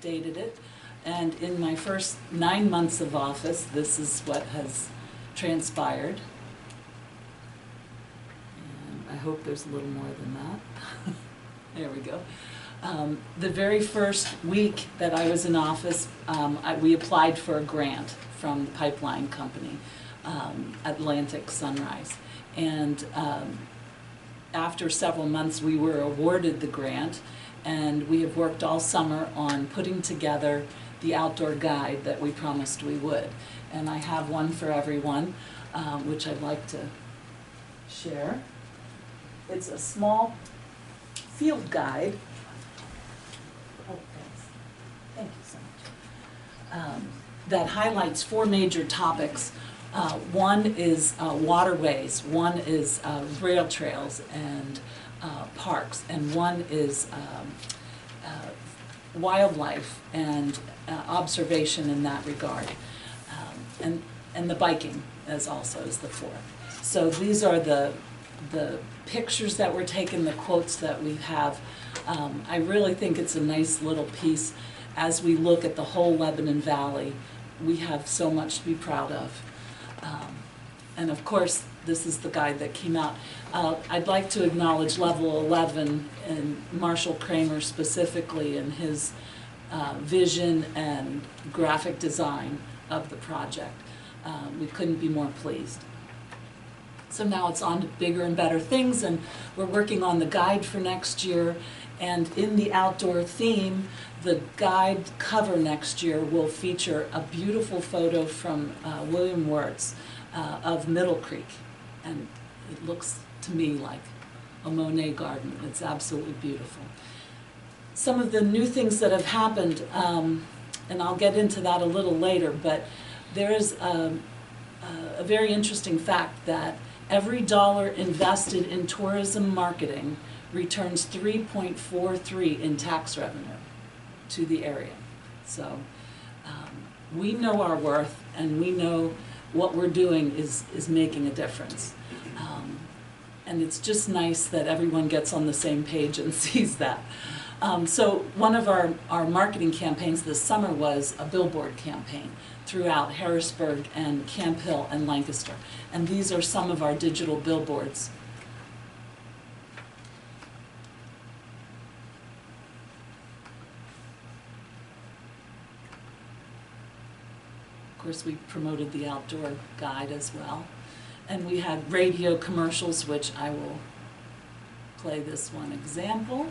updated it. And in my first 9 months of office, this is what has transpired. And I hope there's a little more than that. There we go. The very first week that I was in office, we applied for a grant from the pipeline company, Atlantic Sunrise. And after several months, we were awarded the grant, and we have worked all summer on putting together the outdoor guide that we promised we would. And I have one for everyone, which I'd like to share. It's a small field guide. Oh, thanks. Thank you so much. That highlights 4 major topics. One is waterways, one is rail trails and parks, and one is wildlife and observation in that regard. And the biking as also is the 4th. So these are the pictures that were taken, the quotes that we have. I really think it's a nice little piece as we look at the whole Lebanon Valley. We have so much to be proud of. And of course, this is the guide that came out. I'd like to acknowledge Level 11 and Marshall Kramer specifically in his vision and graphic design of the project. We couldn't be more pleased. So now it's on to bigger and better things, and we're working on the guide for next year. And in the outdoor theme, the guide cover next year will feature a beautiful photo from William Wirtz of Middle Creek. And it looks to me like a Monet garden. It's absolutely beautiful. Some of the new things that have happened, and I'll get into that a little later, but there is a very interesting fact that every dollar invested in tourism marketing returns 3.43 in tax revenue to the area. So we know our worth, and we know what we're doing is making a difference. And it's just nice that everyone gets on the same page and sees that. So one of our marketing campaigns this summer was a billboard campaign throughout Harrisburg and Camp Hill and Lancaster. And these are some of our digital billboards. Of course, we promoted the outdoor guide as well. And we had radio commercials, which I will play this one example.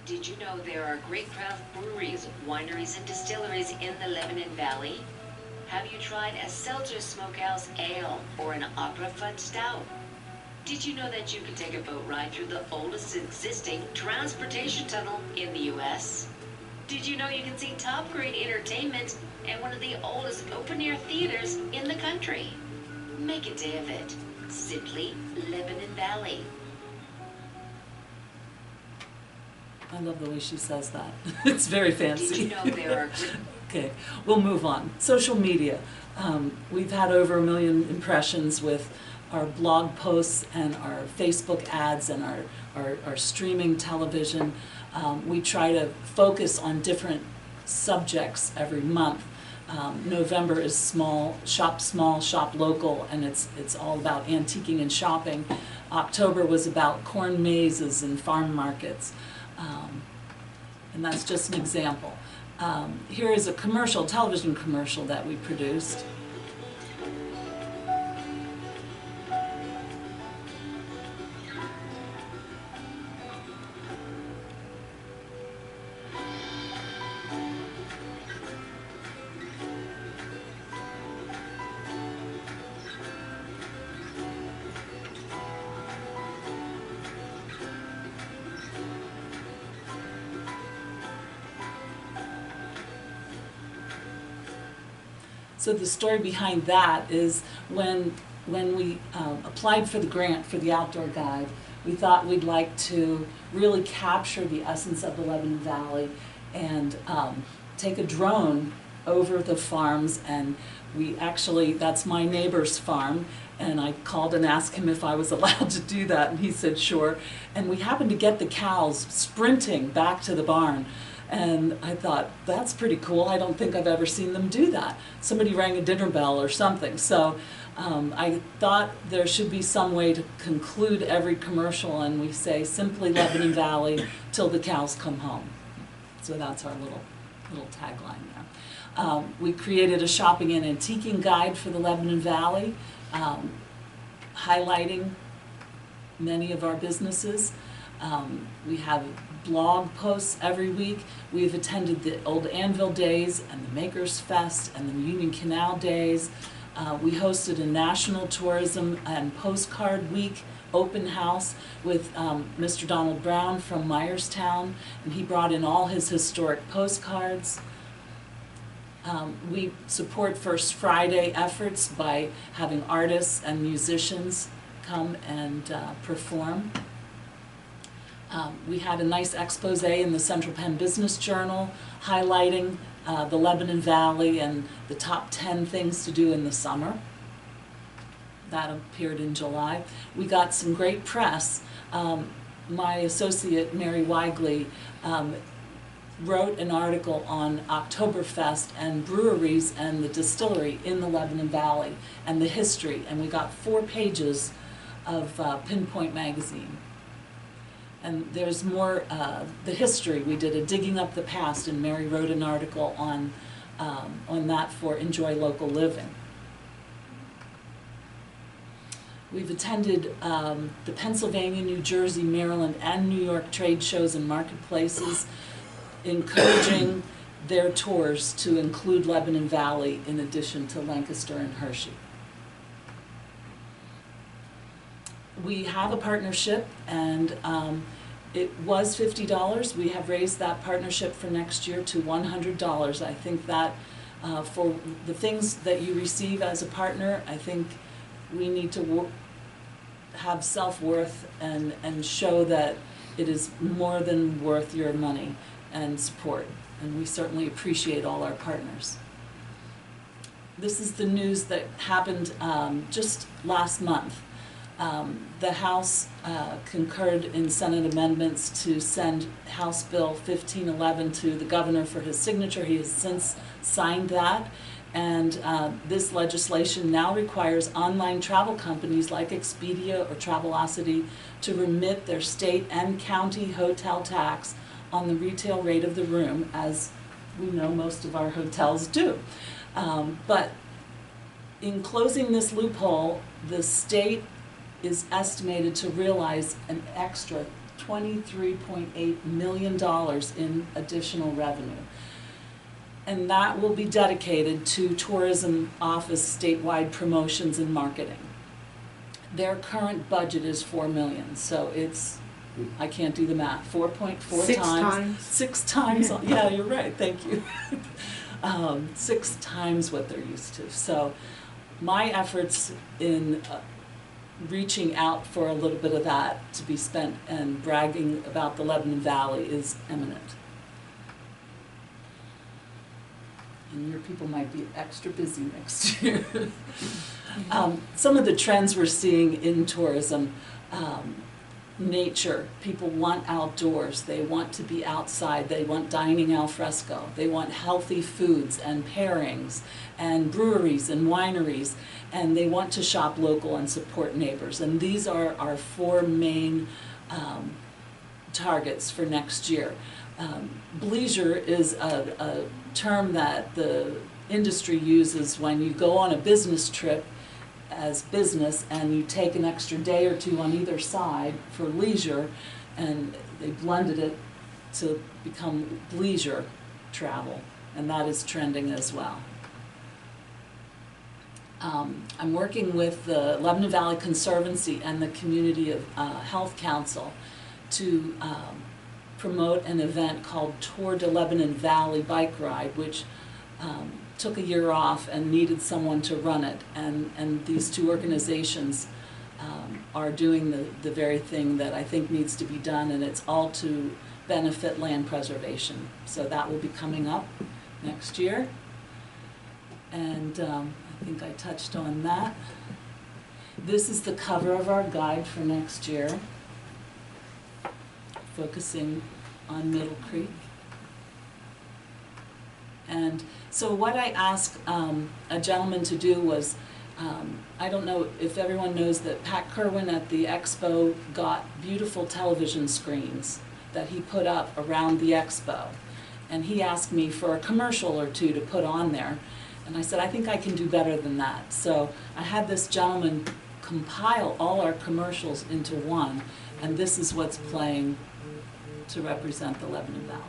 Did you know there are great craft breweries, wineries, and distilleries in the Lebanon Valley? Have you tried a Seltzer Smokehouse Ale or an Opera Fudge Stout? Did you know that you can take a boat ride through the oldest existing transportation tunnel in the U.S.? Did you know you can see top-grade entertainment at one of the oldest open-air theaters in the country? Make a day of it. Simply Lebanon Valley. I love the way she says that. It's very fancy. Did you know there are... Okay, we'll move on. Social media. We've had over 1 million impressions with our blog posts and our Facebook ads and our streaming television. We try to focus on different subjects every month. November is small, shop local, and it's all about antiquing and shopping. October was about corn mazes and farm markets. And that's just an example. Here is a commercial, television commercial that we produced. So the story behind that is when we applied for the grant for the outdoor guide, we thought we'd like to really capture the essence of the Lebanon Valley and take a drone over the farms. And we actually, that's my neighbor's farm, and I called and asked him if I was allowed to do that, and he said sure. And we happened to get the cows sprinting back to the barn And I thought, that's pretty cool. I don't think I've ever seen them do that. Somebody rang a dinner bell or something. So I thought there should be some way to conclude every commercial, and we say simply Lebanon Valley till the cows come home. So that's our little tagline there. We created a shopping and antiquing guide for the Lebanon Valley, highlighting many of our businesses. We have blog posts every week. We've attended the Old Anvil Days and the Makers Fest and the Union Canal Days. We hosted a National Tourism and Postcard Week open house with Mr. Donald Brown from Myerstown, and he brought in all his historic postcards. We support First Friday efforts by having artists and musicians come and perform. We had a nice expose in the Central Penn Business Journal highlighting the Lebanon Valley and the top 10 things to do in the summer. That appeared in July. We got some great press. My associate, Mary Weigley, wrote an article on Oktoberfest and breweries and the distillery in the Lebanon Valley and the history, and we got 4 pages of Pinpoint magazine. And there's more, the history. We did a Digging Up the Past, and Mary wrote an article on that for Enjoy Local Living. We've attended the Pennsylvania, New Jersey, Maryland, and New York trade shows and marketplaces, encouraging their tours to include Lebanon Valley in addition to Lancaster and Hershey. We have a partnership, and it was $50. We have raised that partnership for next year to $100. I think that for the things that you receive as a partner, I think we need to have self-worth and show that it is more than worth your money and support. And we certainly appreciate all our partners. This is the news that happened just last month. The House concurred in Senate amendments to send House Bill 1511 to the governor for his signature. He has since signed that, and this legislation now requires online travel companies like Expedia or Travelocity to remit their state and county hotel tax on the retail rate of the room, as we know most of our hotels do. But in closing this loophole, the state is estimated to realize an extra $23.8 million in additional revenue. And that will be dedicated to tourism office statewide promotions and marketing. Their current budget is $4 million, so it's, I can't do the math, 4.4 times. 6 times, yeah, you're right, thank you. 6 times what they're used to. So my efforts in reaching out for a little bit of that to be spent and bragging about the Lebanon Valley is imminent. And your people might be extra busy next year. Some of the trends we're seeing in tourism, nature. People want outdoors. They want to be outside. They want dining al fresco. They want healthy foods and pairings and breweries and wineries. And they want to shop local and support neighbors. And these are our 4 main targets for next year. Bleisure is a term that the industry uses when you go on a business trip as business and you take an extra day or 2 on either side for leisure, and they blended it to become leisure travel, and that is trending as well. I'm working with the Lebanon Valley Conservancy and the Community of Health Council to promote an event called Tour de Lebanon Valley Bike Ride, which took a year off and needed someone to run it. And these 2 organizations are doing the very thing that I think needs to be done, and it's all to benefit land preservation. So that will be coming up next year. And I think I touched on that. This is the cover of our guide for next year, focusing on Middle Creek. And so what I asked a gentleman to do was, I don't know if everyone knows that Pat Kerwin at the expo got beautiful television screens that he put up around the expo. And he asked me for a commercial or two to put on there. And I said, I think I can do better than that. So I had this gentleman compile all our commercials into one, and this is what's playing to represent the Lebanon Valley.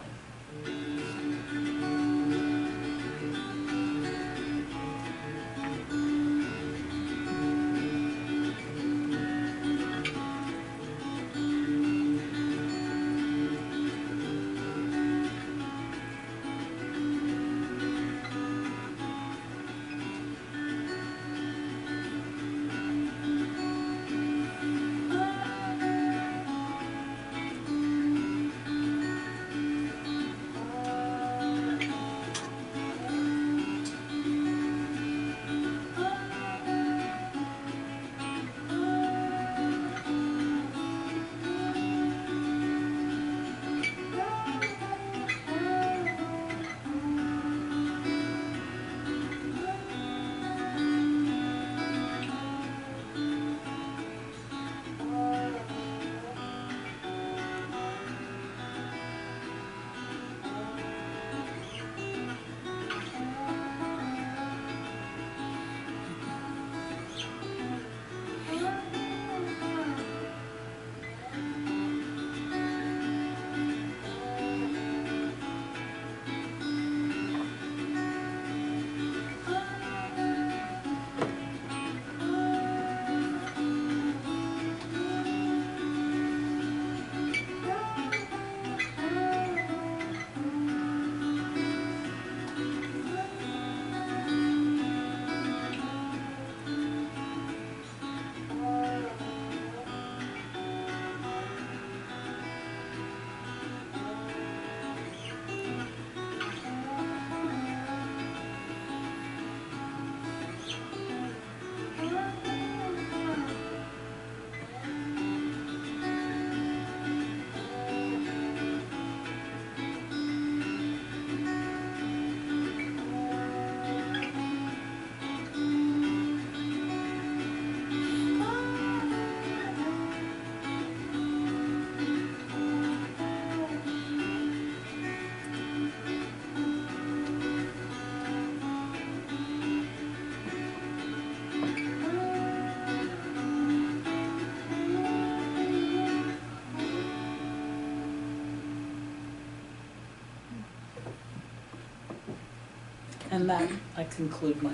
And that, I conclude my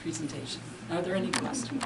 presentation. Are there any questions?